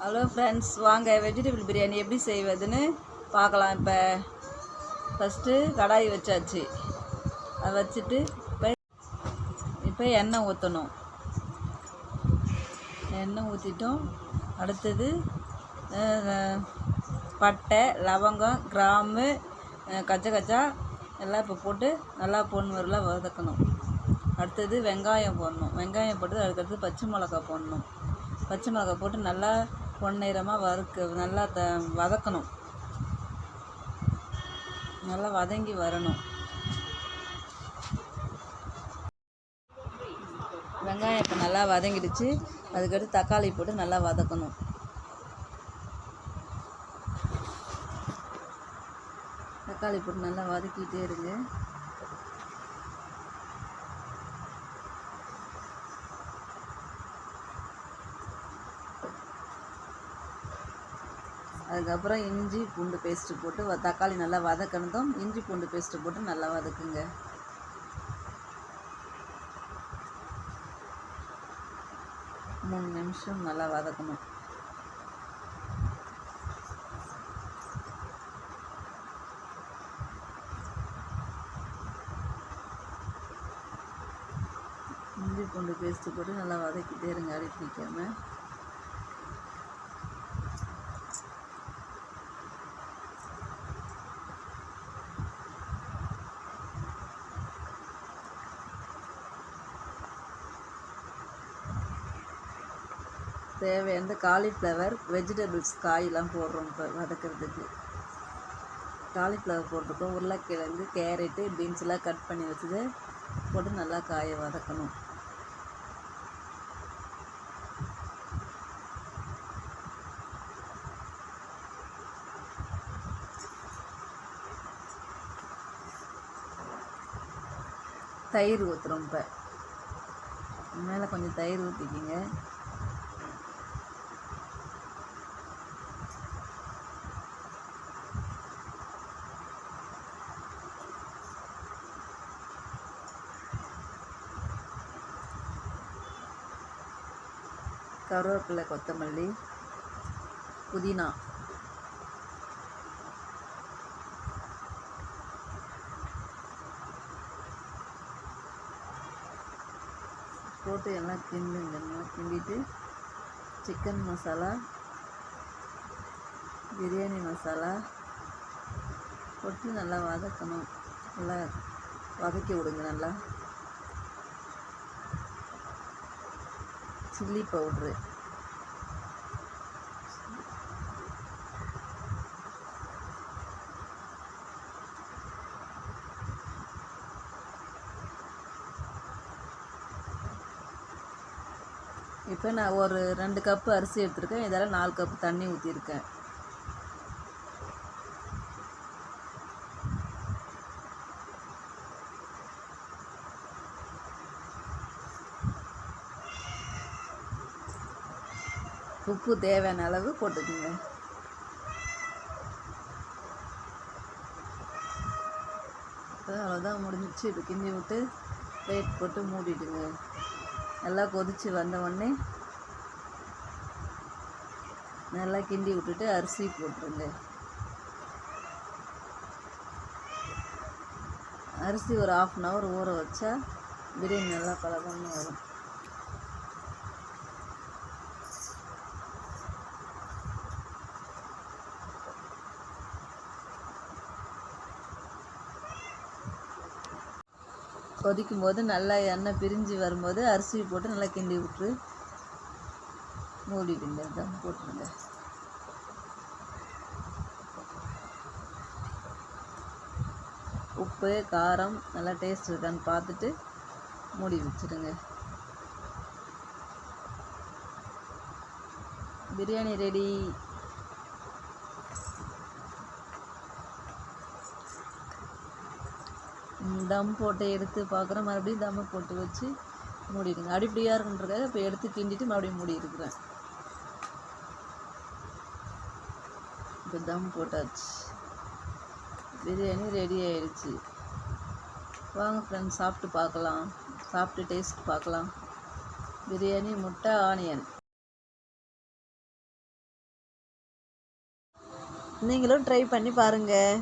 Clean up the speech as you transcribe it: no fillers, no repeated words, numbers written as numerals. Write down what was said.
Hello friends, வாங்க vegetable biryani எப்படி செய்வதுன்னு பார்க்கலாம். ஃபஸ்ட்டு கடாய் வச்சாச்சு. அதை வச்சுட்டு இப்போ எண்ணெய் ஊற்றணும். எண்ணெய் ஊற்றிட்டோம். அடுத்தது பட்டை, லவங்கம், கிராம்பு, கச்சா எல்லாம் இப்போ போட்டு நல்லா பொன் வரலாம் வதக்கணும். அடுத்தது வெங்காயம் போடணும். வெங்காயம் போட்டு அதுக்கடுத்து பச்சை மிளகா போடணும். பச்சை மிளகா போட்டு நல்லா பொன்னிறமாக நல்லா வதக்கணும். நல்லா வதங்கி வரணும். வெங்காயம் இப்போ நல்லா வதங்கிடுச்சு. அதுக்கடுத்து தக்காளி போட்டு நல்லா வதக்கணும். தக்காளி போட்டு நல்லா வதக்கிட்டே இருங்க. அதுக்கப்புறம் இஞ்சி பூண்டு பேஸ்ட்டு போட்டு தக்காளி நல்லா வதக்கணும். இஞ்சி பூண்டு பேஸ்ட்டு போட்டு நல்லா வதக்குங்க. மூணு நிமிஷம் நல்லா வதக்கணும். இஞ்சி பூண்டு பேஸ்ட்டு போட்டு நல்லா வதக்கிட்டே இருங்க, அடி பிடிக்காமல். தேவையான காலிஃப்ளவர், வெஜிடபிள்ஸ், காயெல்லாம் போடுறோம். இப்போ வதக்கிறதுக்கு காலிஃப்ளவர் போட்டிருக்கோம். உருளைக்கிழங்கு, கேரட்டு, பீன்ஸ்லாம் கட் பண்ணி வச்சது போட்டு நல்லா காயை வதக்கணும். தயிர் ஊற்றுறோம். இப்போ மேலே கொஞ்சம் தயிர் ஊற்றிக்கிங்க. கருவேப்பிலை, கொத்தமல்லி, புதினா போட்டு எல்லாம் கிண்டுங்க. கிண்டிட்டு சிக்கன் மசாலா, பிரியாணி மசாலா போட்டு நல்லா வதக்கணும். நல்லா வதக்கி விடுங்க. நல்லா சில்லி பவுட்ரு, இப்போ நான் ஒரு 2 கப்பு அரிசி எடுத்துருக்கேன். இதெல்லாம் 4 கப்பு தண்ணி ஊற்றிருக்கேன். உப்பு தேவையான அளவு போட்டுக்குங்க. அவ்வளோதான், முடிஞ்சிச்சு. இப்போ கிண்டி விட்டு பிளேட் போட்டு மூடிடுங்க. நல்லா கொதித்து வந்த உடனே நல்லா கிண்டி விட்டுட்டு அரிசி போட்டுருங்க. அரிசி ஒரு 1/2 hour ஊற வச்சா பிரியாணி நல்லா பலபலன்னு வரும். கொதிக்கும் போது நல்லா எண்ணெய் பிரிஞ்சு வரும்போது அரிசி போட்டு நல்லா கிண்டி விட்டு மூடிடுங்க. தம் போட்டுருங்க. உப்பு, காரம் நல்லா டேஸ்ட் இருக்கான்னு பார்த்துட்டு மூடி வச்சுருங்க. பிரியாணி ரெடி. தம் போட்டு எடுத்து பார்க்குறேன். மறுபடியும் தம்மை போட்டு வச்சு மூடிடுங்க. அடிப்படியாக இருக்குன்றதுக்காக இப்போ எடுத்து கிண்டிட்டு மறுபடியும் மூடி இருக்கிறேன். இப்போ தம் போட்டாச்சு. பிரியாணி ரெடி ஆயிடுச்சு. வாங்க ஃப்ரெண்ட்ஸ், சாப்பிட்டு பார்க்கலாம். சாப்பிட்டு டேஸ்ட் பார்க்கலாம். பிரியாணி, முட்டை, ஆனியன். நீங்களும் ட்ரை பண்ணி பாருங்கள்.